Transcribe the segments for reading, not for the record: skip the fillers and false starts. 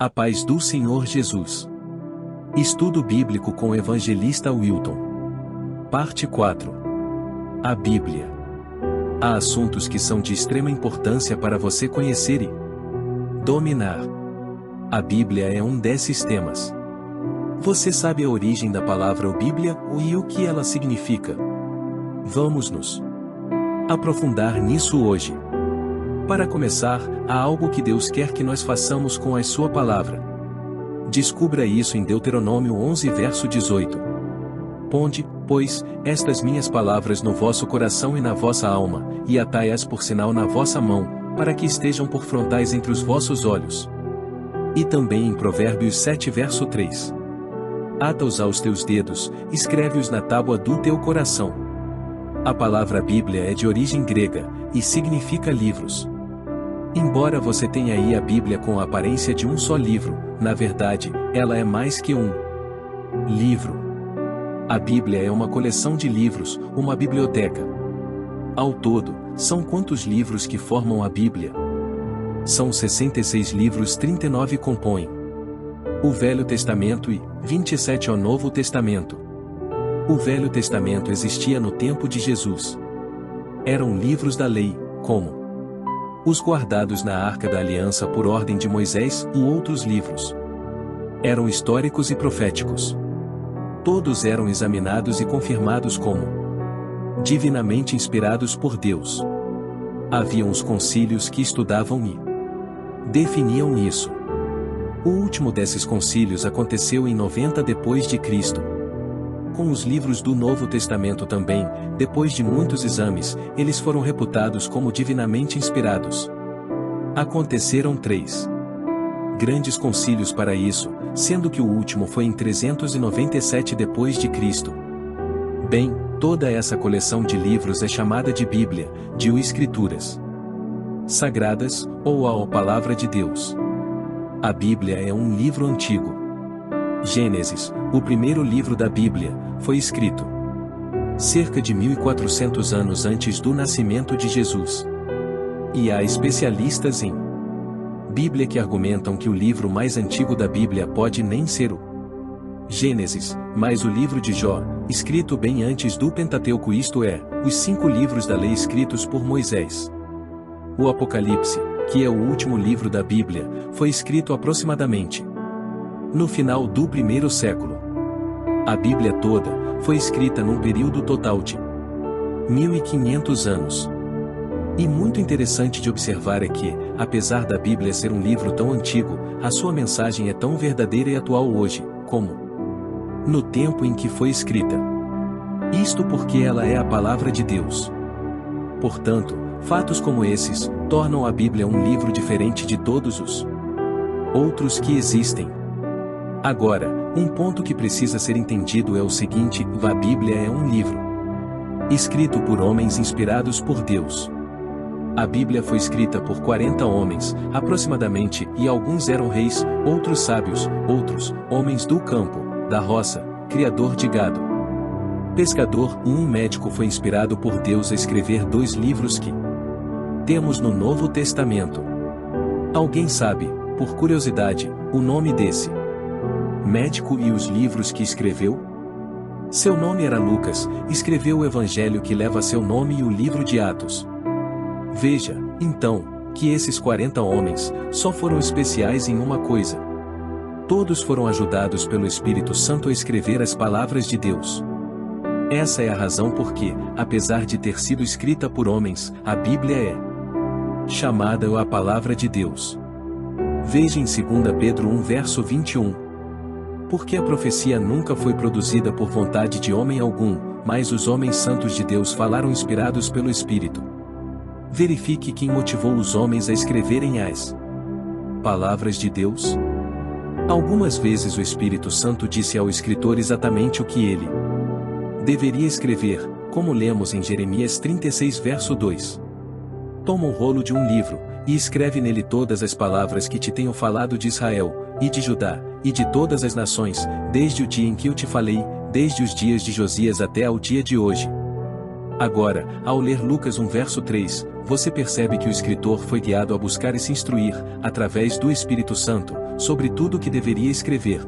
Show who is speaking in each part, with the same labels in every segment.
Speaker 1: A paz do Senhor Jesus. Estudo bíblico com o evangelista Wilton. Parte 4. A Bíblia. Há assuntos que são de extrema importância para você conhecer e dominar. A Bíblia é um desses temas. Você sabe a origem da palavra Bíblia e o que ela significa? Vamos nos aprofundar nisso hoje. Para começar, há algo que Deus quer que nós façamos com a sua palavra. Descubra isso em Deuteronômio 11 verso 18. Ponde, pois, estas minhas palavras no vosso coração e na vossa alma, e atai-as por sinal na vossa mão, para que estejam por frontais entre os vossos olhos. E também em Provérbios 7 verso 3. Ata-os aos teus dedos, escreve-os na tábua do teu coração. A palavra Bíblia é de origem grega, e significa livros. Embora você tenha aí a Bíblia com a aparência de um só livro, na verdade, ela é mais que um livro. A Bíblia é uma coleção de livros, uma biblioteca. Ao todo, são quantos livros que formam a Bíblia? São 66 livros, 39 compõem o Velho Testamento e 27 ao Novo Testamento. O Velho Testamento existia no tempo de Jesus. Eram livros da lei, como os guardados na Arca da Aliança por ordem de Moisés, e outros livros. Eram históricos e proféticos. Todos eram examinados e confirmados como divinamente inspirados por Deus. Haviam os concílios que estudavam e definiam isso. O último desses concílios aconteceu em 90 depois de Cristo. Com os livros do Novo Testamento também, depois de muitos exames, eles foram reputados como divinamente inspirados. Aconteceram 3 grandes concílios para isso, sendo que o último foi em 397 depois de Cristo. Bem, toda essa coleção de livros é chamada de Bíblia, de Escrituras Sagradas, ou a Palavra de Deus. A Bíblia é um livro antigo. Gênesis, o primeiro livro da Bíblia, foi escrito cerca de 1400 anos antes do nascimento de Jesus. E há especialistas em Bíblia que argumentam que o livro mais antigo da Bíblia pode nem ser o Gênesis, mas o livro de Jó, escrito bem antes do Pentateuco, isto é, os 5 livros da lei escritos por Moisés. O Apocalipse, que é o último livro da Bíblia, foi escrito aproximadamente no final do primeiro século. A Bíblia toda foi escrita num período total de 1500 anos. E muito interessante de observar é que, apesar da Bíblia ser um livro tão antigo, a sua mensagem é tão verdadeira e atual hoje, como no tempo em que foi escrita. Isto porque ela é a palavra de Deus. Portanto, fatos como esses tornam a Bíblia um livro diferente de todos os outros que existem. Agora, um ponto que precisa ser entendido é o seguinte: a Bíblia é um livro escrito por homens inspirados por Deus. A Bíblia foi escrita por 40 homens, aproximadamente, e alguns eram reis, outros sábios, outros, homens do campo, da roça, criador de gado, pescador. Um médico foi inspirado por Deus a escrever 2 livros que temos no Novo Testamento. Alguém sabe, por curiosidade, o nome desse médico e os livros que escreveu? Seu nome era Lucas, escreveu o evangelho que leva seu nome e o livro de Atos. Veja, então, que esses 40 homens só foram especiais em uma coisa. Todos foram ajudados pelo Espírito Santo a escrever as palavras de Deus. Essa é a razão porque, apesar de ter sido escrita por homens, a Bíblia é chamada a Palavra de Deus. Veja em 2 Pedro 1 verso 21. Porque a profecia nunca foi produzida por vontade de homem algum, mas os homens santos de Deus falaram inspirados pelo Espírito. Verifique quem motivou os homens a escreverem as palavras de Deus. Algumas vezes o Espírito Santo disse ao escritor exatamente o que ele deveria escrever, como lemos em Jeremias 36 verso 2. Toma um rolo de um livro, e escreve nele todas as palavras que te tenho falado de Israel, e de Judá, e de todas as nações, desde o dia em que eu te falei, desde os dias de Josias até ao dia de hoje. Agora, ao ler Lucas 1 verso 3, você percebe que o escritor foi guiado a buscar e se instruir, através do Espírito Santo, sobre tudo o que deveria escrever.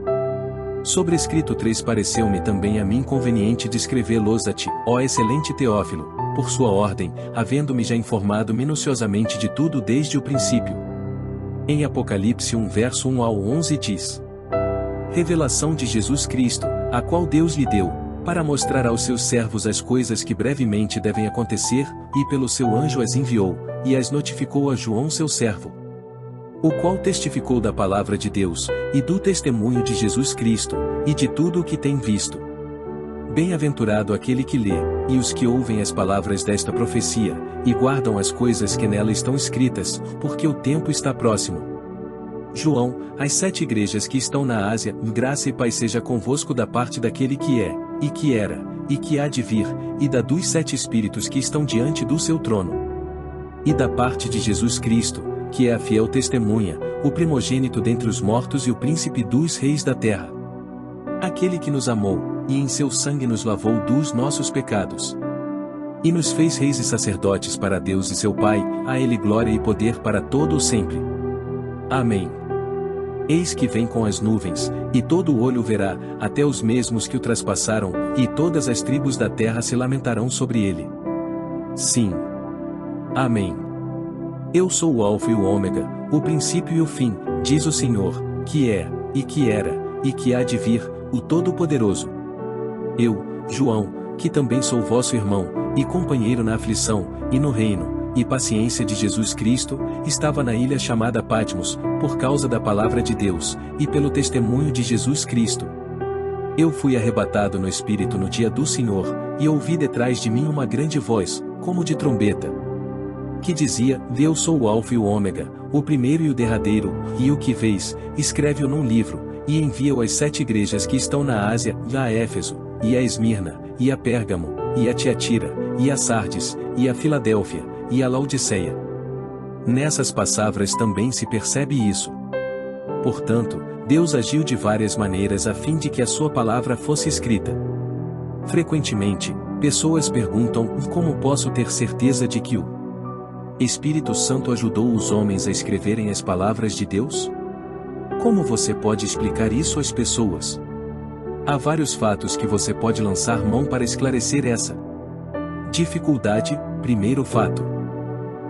Speaker 1: Sobrescrito 3 pareceu-me também a mim conveniente descrevê-los a ti, ó excelente Teófilo, por sua ordem, havendo-me já informado minuciosamente de tudo desde o princípio. Em Apocalipse 1 verso 1 ao 11 diz: Revelação de Jesus Cristo, a qual Deus lhe deu, para mostrar aos seus servos as coisas que brevemente devem acontecer, e pelo seu anjo as enviou, e as notificou a João seu servo, o qual testificou da palavra de Deus, e do testemunho de Jesus Cristo, e de tudo o que tem visto. Bem-aventurado aquele que lê, e os que ouvem as palavras desta profecia, e guardam as coisas que nela estão escritas, porque o tempo está próximo. João, às 7 igrejas que estão na Ásia, graça e paz seja convosco da parte daquele que é, e que era, e que há de vir, e da dos 7 Espíritos que estão diante do seu trono. E da parte de Jesus Cristo, que é a fiel testemunha, o primogênito dentre os mortos e o príncipe dos reis da terra. Aquele que nos amou, e em seu sangue nos lavou dos nossos pecados. E nos fez reis e sacerdotes para Deus e seu Pai, a ele glória e poder para todo o sempre. Amém. Eis que vem com as nuvens, e todo o olho verá, até os mesmos que o traspassaram, e todas as tribos da terra se lamentarão sobre ele. Sim. Amém. Eu sou o Alfa e o Ômega, o princípio e o fim, diz o Senhor, que é, e que era, e que há de vir, o Todo-Poderoso. Eu, João, que também sou vosso irmão, e companheiro na aflição, e no reino, e paciência de Jesus Cristo, estava na ilha chamada Patmos, por causa da palavra de Deus, e pelo testemunho de Jesus Cristo. Eu fui arrebatado no Espírito no dia do Senhor, e ouvi detrás de mim uma grande voz, como de trombeta, que dizia: Eu sou o Alfa e o Ômega, o primeiro e o derradeiro, e o que vês, escreve-o num livro, e envia-o às 7 igrejas que estão na Ásia, a Éfeso, e a Esmirna, e a Pérgamo, e a Tiatira, e a Sardes, e a Filadélfia, e a Laodiceia. Nessas palavras também se percebe isso. Portanto, Deus agiu de várias maneiras a fim de que a sua palavra fosse escrita. Frequentemente, pessoas perguntam: como posso ter certeza de que o Espírito Santo ajudou os homens a escreverem as palavras de Deus? Como você pode explicar isso às pessoas? Há vários fatos que você pode lançar mão para esclarecer essa dificuldade. Primeiro fato: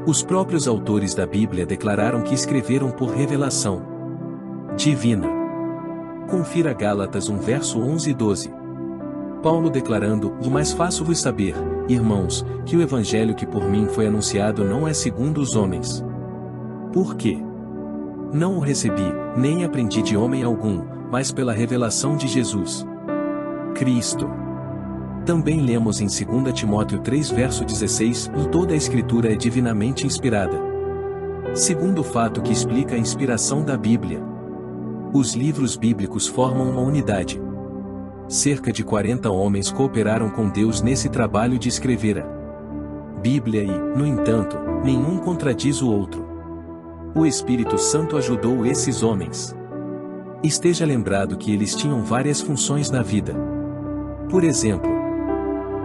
Speaker 1: os próprios autores da Bíblia declararam que escreveram por revelação divina. Confira Gálatas 1 verso 11 e 12. Paulo declarando: Mas faço-vos saber, irmãos, que o evangelho que por mim foi anunciado não é segundo os homens. Por quê? Não o recebi, nem aprendi de homem algum, mas pela revelação de Jesus Cristo. Também lemos em 2 Timóteo 3 verso 16, toda a Escritura é divinamente inspirada. Segundo fato que explica a inspiração da Bíblia: os livros bíblicos formam uma unidade. Cerca de 40 homens cooperaram com Deus nesse trabalho de escrever a Bíblia e, no entanto, nenhum contradiz o outro. O Espírito Santo ajudou esses homens. Esteja lembrado que eles tinham várias funções na vida. Por exemplo,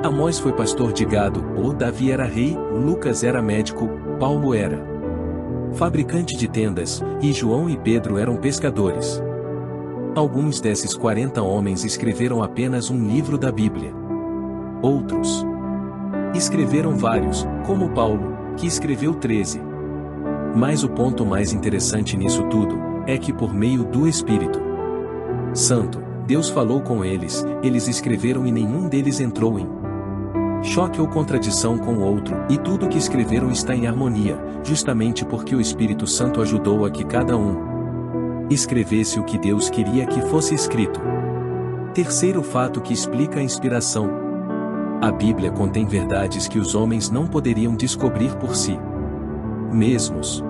Speaker 1: Amós foi pastor de gado, ou Davi era rei, Lucas era médico, Paulo era fabricante de tendas, e João e Pedro eram pescadores. Alguns desses 40 homens escreveram apenas um livro da Bíblia. Outros escreveram vários, como Paulo, que escreveu 13. Mas o ponto mais interessante nisso tudo, é que por meio do Espírito Santo, Deus falou com eles, eles escreveram e nenhum deles entrou em choque ou contradição com o outro, e tudo que escreveram está em harmonia, justamente porque o Espírito Santo ajudou a que cada um escrevesse o que Deus queria que fosse escrito. Terceiro fato que explica a inspiração: a Bíblia contém verdades que os homens não poderiam descobrir por si mesmos.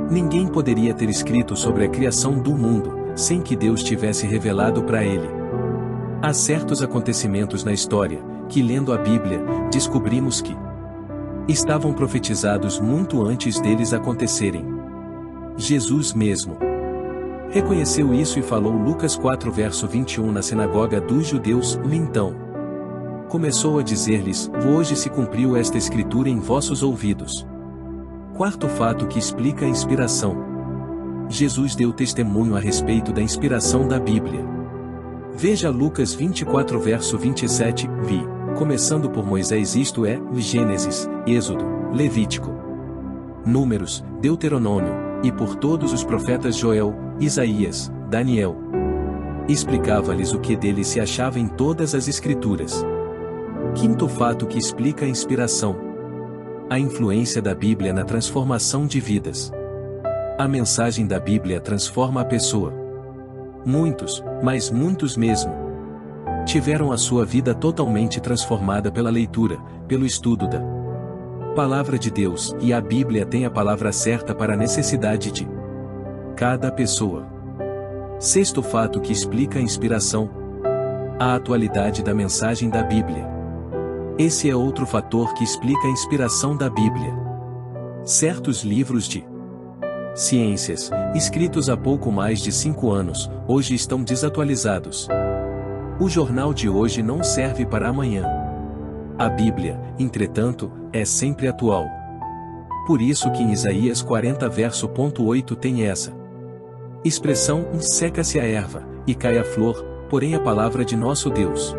Speaker 1: Ninguém poderia ter escrito sobre a criação do mundo, sem que Deus tivesse revelado para ele. Há certos acontecimentos na história, que lendo a Bíblia, descobrimos que estavam profetizados muito antes deles acontecerem. Jesus mesmo reconheceu isso e falou Lucas 4 verso 21 na sinagoga dos judeus, então começou a dizer-lhes: Hoje se cumpriu esta escritura em vossos ouvidos. Quarto fato que explica a inspiração: Jesus deu testemunho a respeito da inspiração da Bíblia. Veja Lucas 24 verso 27, começando por Moisés, isto é, Gênesis, Êxodo, Levítico, Números, Deuteronômio, e por todos os profetas Joel, Isaías, Daniel. Explicava-lhes o que dele se achava em todas as Escrituras. Quinto fato que explica a inspiração: a influência da Bíblia na transformação de vidas. A mensagem da Bíblia transforma a pessoa. Muitos, mas muitos mesmo, tiveram a sua vida totalmente transformada pela leitura, pelo estudo da Palavra de Deus, e a Bíblia tem a palavra certa para a necessidade de cada pessoa. Sexto fato que explica a inspiração: a atualidade da mensagem da Bíblia. Esse é outro fator que explica a inspiração da Bíblia. Certos livros de ciências, escritos há pouco mais de 5 anos, hoje estão desatualizados. O jornal de hoje não serve para amanhã. A Bíblia, entretanto, é sempre atual. Por isso que em Isaías 40 verso 8 tem essa expressão: seca-se a erva, e cai a flor, porém a palavra de nosso Deus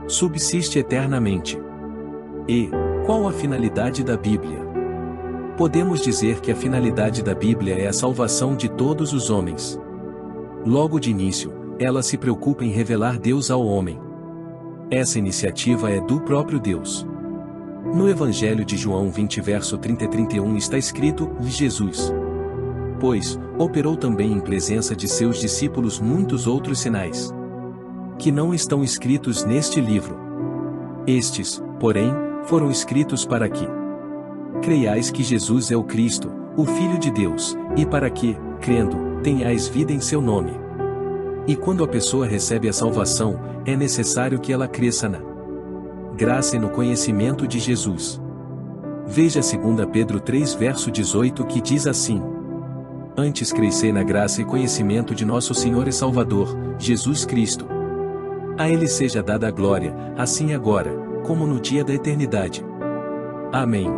Speaker 1: subsiste eternamente. E qual a finalidade da Bíblia? Podemos dizer que a finalidade da Bíblia é a salvação de todos os homens. Logo de início, ela se preocupa em revelar Deus ao homem. Essa iniciativa é do próprio Deus. No Evangelho de João 20 verso 30 e 31 está escrito: Jesus, pois, operou também em presença de seus discípulos muitos outros sinais, que não estão escritos neste livro. Estes, porém, foram escritos para que creiais que Jesus é o Cristo, o Filho de Deus, e para que, crendo, tenhais vida em seu nome. E quando a pessoa recebe a salvação, é necessário que ela cresça na graça e no conhecimento de Jesus. Veja 2 Pedro 3 verso 18 que diz assim: antes crescei na graça e conhecimento de nosso Senhor e Salvador, Jesus Cristo. A Ele seja dada a glória, assim agora, como no dia da eternidade. Amém.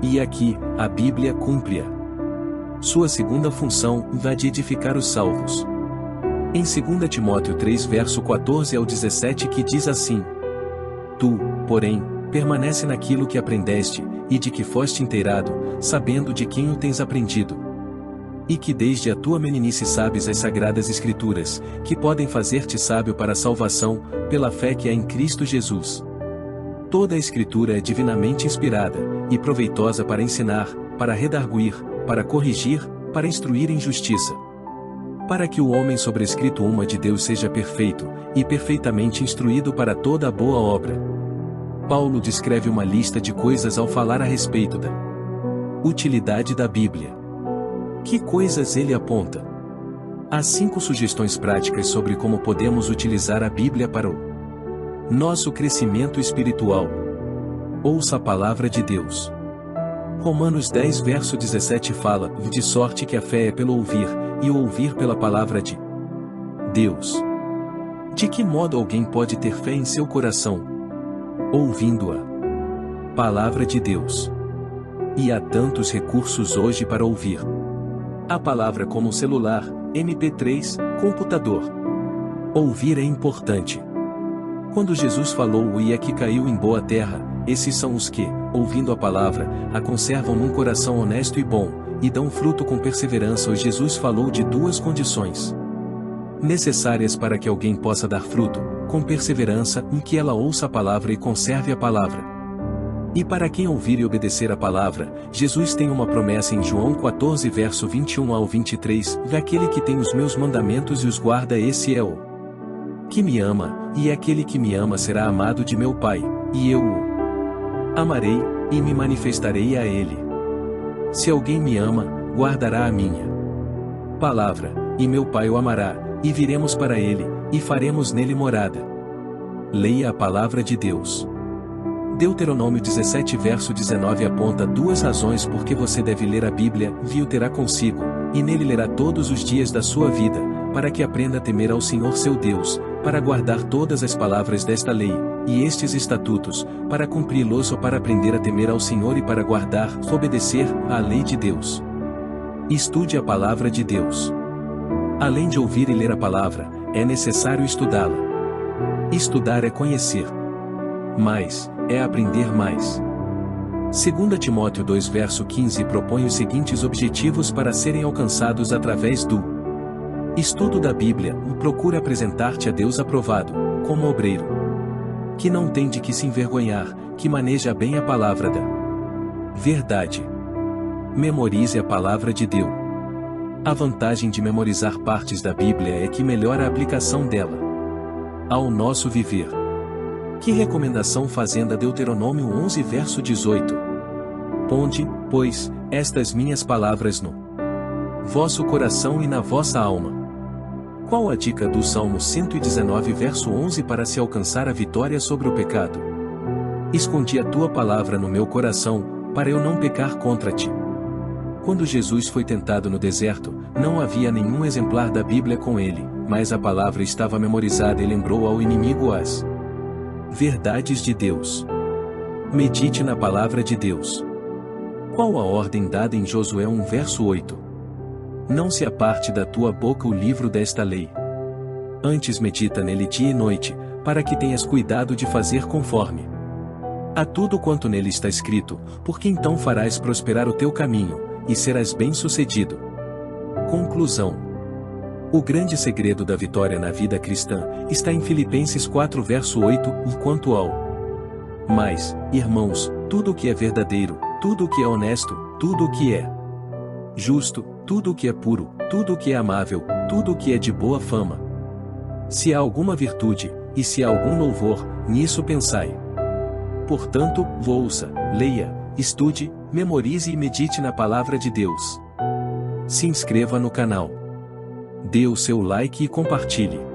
Speaker 1: E aqui, a Bíblia cumpre a sua segunda função, a de edificar os salvos. Em 2 Timóteo 3 verso 14 ao 17 que diz assim: tu, porém, permanece naquilo que aprendeste, e de que foste inteirado, sabendo de quem o tens aprendido, e que desde a tua meninice sabes as sagradas Escrituras, que podem fazer-te sábio para a salvação, pela fé que há em Cristo Jesus. Toda a Escritura é divinamente inspirada, e proveitosa para ensinar, para redarguir, para corrigir, para instruir em justiça, para que o homem sobrescrito uma de Deus seja perfeito, e perfeitamente instruído para toda a boa obra. Paulo descreve uma lista de coisas ao falar a respeito da utilidade da Bíblia. Que coisas ele aponta? Há 5 sugestões práticas sobre como podemos utilizar a Bíblia para o nosso crescimento espiritual. Ouça a palavra de Deus. Romanos 10 verso 17 fala: de sorte que a fé é pelo ouvir, e o ouvir pela palavra de Deus. De que modo alguém pode ter fé em seu coração? Ouvindo a palavra de Deus. E há tantos recursos hoje para ouvir a palavra como celular, MP3, computador. Ouvir é importante. Quando Jesus falou o "e é que caiu em boa terra", esses são os que, ouvindo a palavra, a conservam num coração honesto e bom, e dão fruto com perseverança. Hoje Jesus falou de 2 condições necessárias para que alguém possa dar fruto, com perseverança, em que ela ouça a palavra e conserve a palavra. E para quem ouvir e obedecer a palavra, Jesus tem uma promessa em João 14 verso 21 ao 23, aquele que tem os meus mandamentos e os guarda, esse é o que me ama, e aquele que me ama será amado de meu Pai, e eu o amarei, e me manifestarei a ele. Se alguém me ama, guardará a minha palavra, e meu Pai o amará, e viremos para ele, e faremos nele morada. Leia a palavra de Deus. Deuteronômio 17 verso 19 aponta 2 razões por que você deve ler a Bíblia: o terá consigo, e nele lerá todos os dias da sua vida, para que aprenda a temer ao Senhor seu Deus, para guardar todas as palavras desta lei, e estes estatutos, para cumpri-los ou para aprender a temer ao Senhor e para guardar, obedecer, à lei de Deus. Estude a palavra de Deus. Além de ouvir e ler a palavra, é necessário estudá-la. Estudar é conhecer. Mais, é aprender mais. 2 Timóteo 2 verso 15 propõe os seguintes objetivos para serem alcançados através do estudo da Bíblia. Procura apresentar-te a Deus aprovado, como obreiro que não tem de que se envergonhar, que maneja bem a palavra da verdade. Memorize a palavra de Deus. A vantagem de memorizar partes da Bíblia é que melhora a aplicação dela ao nosso viver. Que recomendação fazenda Deuteronômio 11 verso 18. Ponde, pois, estas minhas palavras no vosso coração e na vossa alma. Qual a dica do Salmo 119 verso 11 para se alcançar a vitória sobre o pecado? Escondi a tua palavra no meu coração, para eu não pecar contra ti. Quando Jesus foi tentado no deserto, não havia nenhum exemplar da Bíblia com ele, mas a palavra estava memorizada e lembrou ao inimigo as verdades de Deus. Medite na palavra de Deus. Qual a ordem dada em Josué 1 verso 8? Não se aparte da tua boca o livro desta lei. Antes medita nele dia e noite, para que tenhas cuidado de fazer conforme a tudo quanto nele está escrito, porque então farás prosperar o teu caminho, e serás bem-sucedido. Conclusão. O grande segredo da vitória na vida cristã está em Filipenses 4 verso 8, enquanto ao mas, irmãos, tudo o que é verdadeiro, tudo o que é honesto, tudo o que é justo, tudo o que é puro, tudo o que é amável, tudo o que é de boa fama. Se há alguma virtude, e se há algum louvor, nisso pensai. Portanto, ouça, leia, estude, memorize e medite na palavra de Deus. Se inscreva no canal. Dê o seu like e compartilhe.